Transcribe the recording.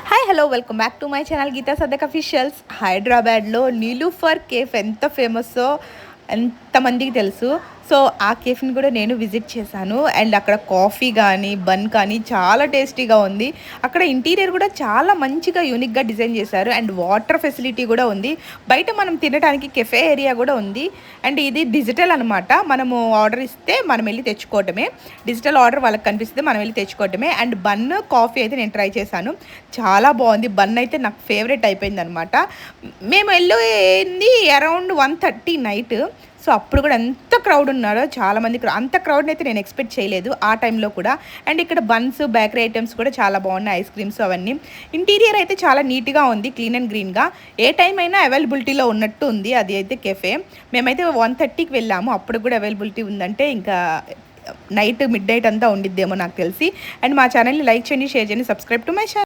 Hi hello welcome back to my channel Geetha Sadak officials. హైదరాబాద్లో Niloufer cafe ఎంత ఫేమస్సో ఎంతమందికి తెలుసు. సో ఆ కేఫ్ని కూడా నేను విజిట్ చేశాను. అండ్ అక్కడ కాఫీ కానీ బన్ కానీ చాలా టేస్టీగా ఉంది. అక్కడ ఇంటీరియర్ కూడా చాలా మంచిగా యూనిక్గా డిజైన్ చేశారు. అండ్ వాటర్ ఫెసిలిటీ కూడా ఉంది. బయట మనం తినడానికి కెఫే ఏరియా కూడా ఉంది. అండ్ ఇది డిజిటల్ అనమాట. మనము ఆర్డర్ ఇస్తే మనం వెళ్ళి తెచ్చుకోవటమే. డిజిటల్ ఆర్డర్ వాళ్ళకి కనిపిస్తే మనం వెళ్ళి తెచ్చుకోవటమే. అండ్ బన్ కాఫీ అయితే నేను ట్రై చేశాను. చాలా బాగుంది. బన్ అయితే నాకు ఫేవరెట్ అయిపోయింది అనమాట. మేము వెళ్ళింది అరౌండ్ 1:30 నైట్. సో అప్పుడు కూడా ఎంత క్రౌడ్ ఉన్నారో, చాలామంది అంత క్రౌడ్ని అయితే నేను ఎక్స్పెక్ట్ చేయలేదు ఆ టైంలో కూడా. అండ్ ఇక్కడ బన్స్, బేకరీ ఐటమ్స్ కూడా చాలా బాగున్నాయి, ఐస్ క్రీమ్స్ అవన్నీ. ఇంటీరియర్ అయితే చాలా నీట్గా ఉంది, క్లీన్ అండ్ గ్రీన్గా. ఏ టైం అయినా అవైలబిలిటీలో ఉన్నట్టు ఉంది. అది అయితే కెఫే. మేమైతే 1:30కి వెళ్ళాము, అప్పుడు కూడా అవైలబిలిటీ ఉందంటే ఇంకా నైట్ మిడ్ నైట్ అంతా ఉండిద్దేమో నాకు తెలిసి. అండ్ మా ఛానల్ని లైక్ చేయండి, షేర్ చేయండి, సబ్స్క్రైబ్ టు మై ఛానల్.